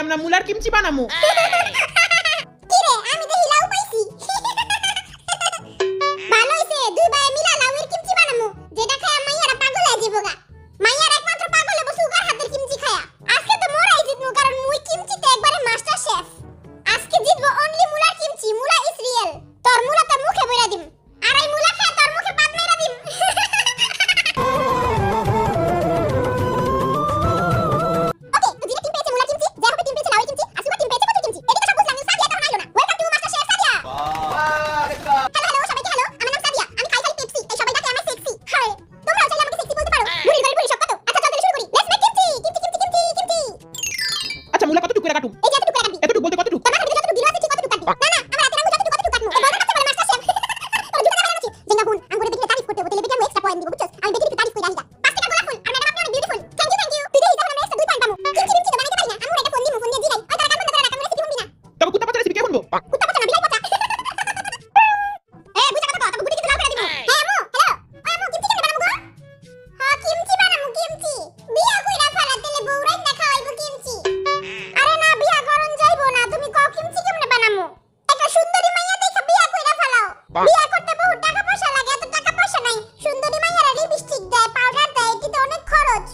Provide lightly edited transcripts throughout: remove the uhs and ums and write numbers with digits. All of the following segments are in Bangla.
না মুলার কিমচি বানামু। কি রে আমি তো হিলাও পাইছি। ভালো হইছে দুই ভাই মিলা লাউয়ের কিমচি বানামু, যেটা খায় মাইয়ারা পাগল হয়ে যাবো গা। মাইয়ারা একমাত্র পাগল হবো সুগার হাতের কিমচি খায়া। আজকে তো মোরাই জিতমু, কারণ মুই কিমচিতে একবারে মাস্টার শেফ। আজকে জিতবো অনলি মুলার কিমচি। মুলা ইজ রিয়েল। তোর মুলা তো মুখে বইরা দিম, আর এই মুলা খায় তোর মুখে পাত মেরা দিম। মুলা কতটুকু করে কাটুম? এই যে এতটুকু কাটবি। এতটুকু বলতে কতটুকু? তোমার হাতে যতটুকু দিল আছে ঠিক কতটুকু কাটবি। না না আমার হাতে আঙ্গুল যতটুকু কাটবো। ও বড় কাটতে বলে মাস্টার শেফ। তোর জুতা বানাচ্ছি। জেঙ্গা হুন আঙ্গুরে দেখলে তারিফ করতে হবে, তাহলে বেটা এক্সট্রা পয়েন্ট দিব, বুঝছস? আমি বেটি তারিফ কইরা আইগা 5 টাকা গোলাপ ফুল আর ম্যাডাম আপনি অনেক বিউটিফুল। Thank you. তুই দেই তাহলে আমি এক্সট্রা 2 পয়েন্ট পাবো। কিমচি তো বানাইতে পারি না। আম্মুর একটা ফোন দিমু, ফোন দিয়ে জিরাই। ওই তারা কাজ বন্ধ করে রাখ, আমি রেসিপি শুনবি না। তবে কুত্তা পাতা রেসিপি কে বলবো? কুত্তা পচা না বিলাই পচা। বুঝা কথা কও, তবে গুটি কিছু লাউ করে দিমু। হ্যাঁ আম্মু, হ্যালো। ওই আম্মু কিমচি কেমনে বানাবো গো? হ্যাঁ কিমচি বানামু কিমচি। বিয়া কইরা ফেলা তেলে বউরাই না খাওয়াইবো কিমচি। আরে না বিয়া করন যাইবো না, তুমি কও কিমচি কেমনে বানামু? একটা সুন্দরী মাইয়া দেখে বিয়া কইরা ফেলাও। বিয়া করতে বহুত টাকা পয়সা লাগে, এত টাকা পয়সা নাই। সুন্দরী মাইয়ারা লিপস্টিক দেয়, পাউডার দেয়, এটিতে অনেক খরচ।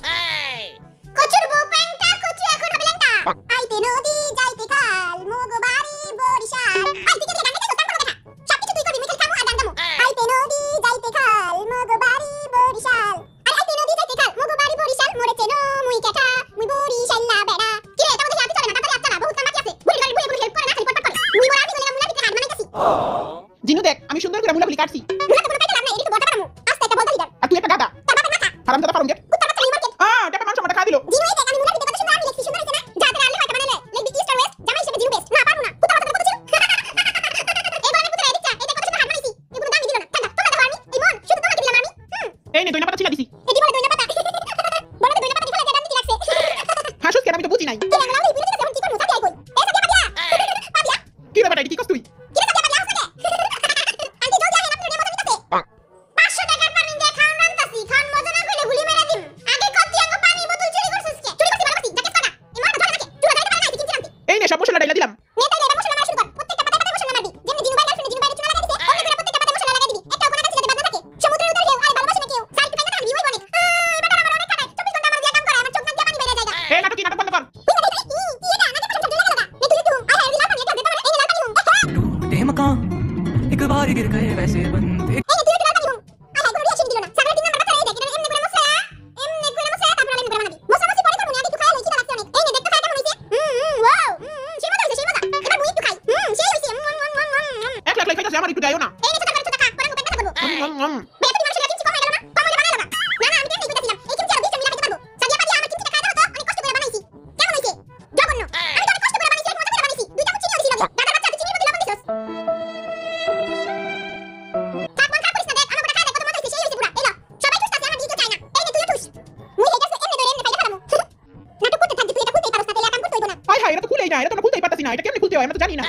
কচুর বউ প্যান্টা, কচু এখন হবে ল্যাংটা। আইতে নদী যাইতে খাল, মগো বাড়ি বরিশাল। আই তুই কি গান গাইছিস? তারপর দেখা সবকিছু তুই করবি, মিছিল খামু আর গান গামু। আইতে নদী যাইতে খাল, মগো বাড়ি বরিশাল। আর আইতে নদী যাইতে খাল, মগো বাড়ি বরিশাল। মোরে চেনো মুই কেঠা, মুই বরিশাল না বেড়া। কি রে এটা বলতে হাতে চলে না, তাড়াতাড়ি আচ্ছা না, বহুত কাম বাকি আছে। বুড়ি গাড়ি বুড়ি হেল্প করে না, খালি পটপট করে। মুই বড় আমি গেলাম মুলা ভিতরে হাত বানাইতাছি। জিনু দেখ আমি সুন্দর করে মুলাগুলি কাটছি। মুলা তো কোনো কাইতে লাভ নাই, এদিকে বড়টা বানামু। আস্তে একটা বলতা লিডার। আর তুই একটা গাদা। তার বাপের মাথা। হারামজাদা ফারুঙ্গে। কুত্তা বাচ্চা নিউ মার্কেট। টাকা মানুষ আমাকে খা দিল। জিনু এই দেখ আমি মুলা ভিতরে কত সুন্দর আমি লিখছি, সুন্দর হইছে না? যাতে আনলে হয়তো বানাইলে লিখবি ইস্ট আর ওয়েস্ট, জামাই হিসেবে জিনু বেস্ট। না পারবো না, কুত্তা বাচ্চা কত ছিল। এবার আমি কুত্তা এদিকটা, এই দেখ কত সুন্দর হাত বানাইছি। এগুলো দামি দিল না। ঠান্ডা তোমরা দেখো আমি এই মন শুধু তোমাকে দিলাম আমি। এই নে দইনা পাতা ছিলা দিছি। এটি বলে দইনা পাতা। বলে তো দইনা পাতা দিলা যেটা নিতে লাগছে। হাসুস কেন আমি তো বুঝি নাই। তুই আঙুল আঙুল বিলে যখন কি করব সাথে আই কই। এই সাথে পাতিয়া। পাতিয়া। কি রে বেটা এটা কি করছ তুই? কি রে সাথে পাতিয়া হাসতে। আন্টি জলদি আইন আপনি মজা নিতেছে। 500 টাকার পানি দিয়ে খাওন রান্তাছি, খান মজা না কইলে গুলি মেরে দিম। আগে কতি আঙ্গ পানি বোতল চুরি করছিস কে? চুরি করছিস বানাবাসি, জাকেট পাড়া। এই মারটা ধরে নাকি? চুরা যাইতে পারে না, কিনছি আনতি। এই নে সব মশলা ডাইলা দিলাম। নে তাইলে এবার মশলা মারা শুরু কর। প্রত্যেকটা পাতায় পাতায় মশলা মারবি। যেমনি জিনু ভাই গার্লফ্রেন্ড জিনু ভাই চুরা লাগাই দিছে, অন্য করে প্রত্যেকটা পাতায় মশলা লাগাই দিবি। একটা কোনা কাছে যাতে বাদ না থাকে। সমুদ্রের উদর ঢেউ, আরে ভালোবাসে না কেউ। সাইড টু পাইনা থাকবি ওই বনে। এই বেটা আমার অনেক খাটায়। 24 ঘন্টা আমার দিয়া কাম করে, আমার চোখ না দিয়া পানি বের হয়ে যায়। এই নাটক কি নাটক বন্ধ কর। टूटे मकान एक बार गिर गए वैसे बनते এক লাখ লাখ খাইতাছে আমার একটু গায়ও না। হাই হাই এটা তো খুলেই না, এটা তো খুলতেই পারতাছি না, এটা কেমনে খুলতে হয় আমরা তো জানি না।